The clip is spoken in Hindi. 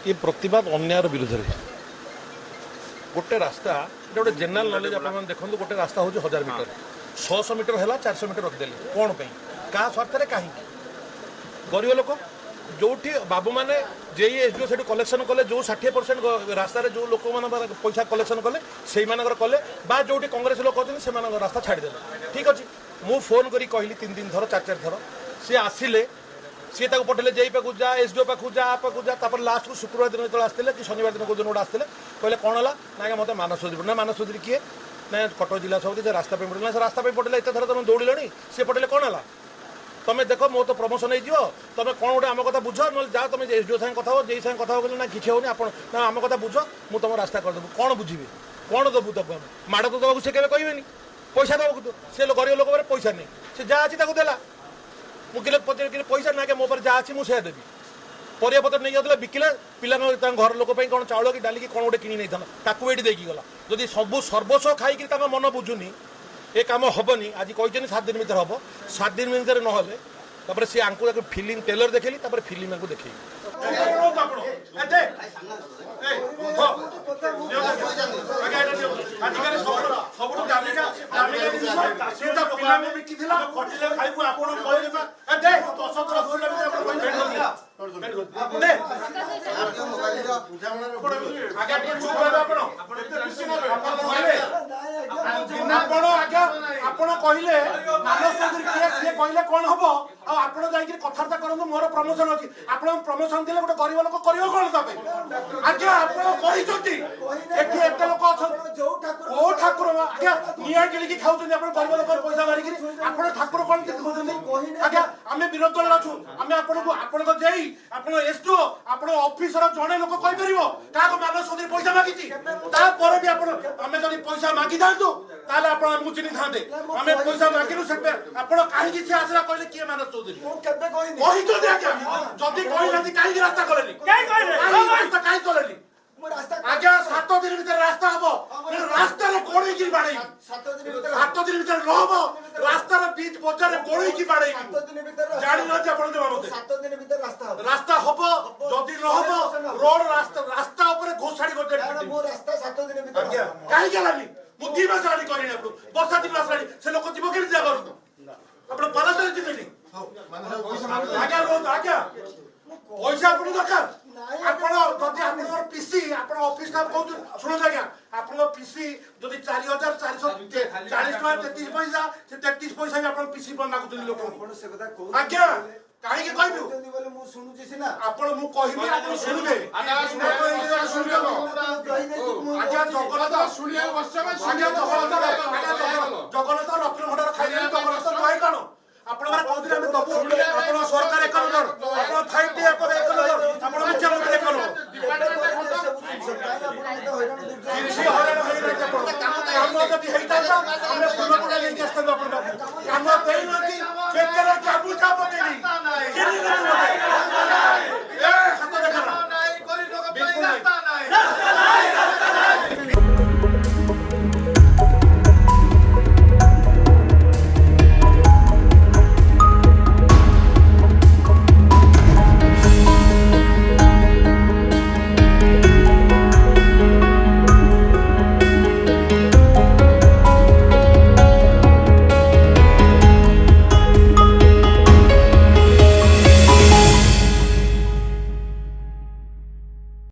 ये प्रतिवाद अन्यायर विरुद्ध में गोटे रास्ता गोटे जेनराल नॉलेज आप देखो गोटे रास्ता हूँ 1000 मीटर 600 मीटर है 400 मीटर रखिदे कौन क्या स्वार्थ कहीं गरीब लोक जो बाबू मैंने जेई एसडीओ से कलेक्शन कले जो 60% रास्तार जो लोक मैंने पैसा कलेक्शन कले से कले जो कांग्रेस लोक अच्छे से रास्ता छाड़दे ठीक अच्छे मु फोन करी कहली 3 थर 4 थर सी आसिले सी पठेले जेई पाक जा एसडीओ पाक जा तापर लास्ट को शुक्रवार दिन जो आसते कि शनिवार दिन दिन गोटे आसते कहले कौन है ना मत मानस चौधरी ना मानस चौधरी किए ना कटक जिला समिति से रास्ता पठेल से रास्ता पठेल एत थर तुम दौड़ सी पठेले कौन है तुम देख मो तो प्रमोशन हो तुम कौन गोटे आम कथा बुझ ना जा तुम एसडीओ साथ कथा हो जेई साथ कथा हो ना किसी होनी ना आम कथा बुझ मुझ तुम रास्ता करदेबू कौन बुझे कौन दबू तक माड़ तो दबा से कहे पैसा दबा तो सी गरीब लोक पैसा नहीं से जहाँ अच्छी देला मुझे पचार पैसा ना मो पर जहाँ अच्छी मुझे देवी परिया पत्र नहीं जाता बिकिला पिला घर लोक कौन चाउल कि डाली कौन गोटे कि नहीं था देखी गला जदि सब सर्वस्व खाई मन बुझुनी ये कम हेनी आज कहते 7 दिन भर हम 7 दिन भर ना सी आंकु फिल्म टेलर देखली फिल्म को देखे कहले मानस चौधरी किए कहले कौन हम आप कथबार्ता करूँ मोर प्रमोशन अच्छी आप प्रमोशन थे गोटे गरीब लोक कर कौन आज्ञा एत लोक कौ ठाकुर आज्ञा निआ किणी खाऊ गरीब लोक पैसा मारिकी आप ठाकुर कौन कहते आज्ञा आम विरोध दल अच्छु आम आपको जेई आप एसडीओ आप ऑफिसर जड़े लोक कहीपर क्या मानस चौधरी पैसा मागी भी आम जब पैसा मागी था आपको चिन्ह था आम पैसा मागिलु से आप कहीं आसला कहले किए मानस चौधरी जदि कही कहीं रास्ता कले रास्ता कहीं कले आज्ञा 7 दिन भीतर रास्ता हम रास्ता गोड़ बाड़े 7 दिन भीतर रह रास्ता बीच बजार गोड़ बाड़े जानी रास्ता हम जदि रह रोड रास्ता घोषाड़ी कहीं गलानी मुझे 2 मास आनी कहनी वर्षा 3 मास से लोक जीव के आप पलास जीतेनि आज्ञा रोज आज्ञा पैसा आप दरकार आप पीसी आप ऑफिस का कहते शुणु आज्ञा आप पीसी जब 4440 33 पैसा से 33 पैसा भी आप पीसी पर मागुन लोक आज्ञा कहीं कहबू आपण मु कहबी आप शुणुबे आज्ञा जगन्नाथ रत्न भंडार खाई जगन्नाथ कहे कौन आप सरकार 1 नंबर आप 5T 1 नंबर आप मुख्यमंत्री 1 नंबर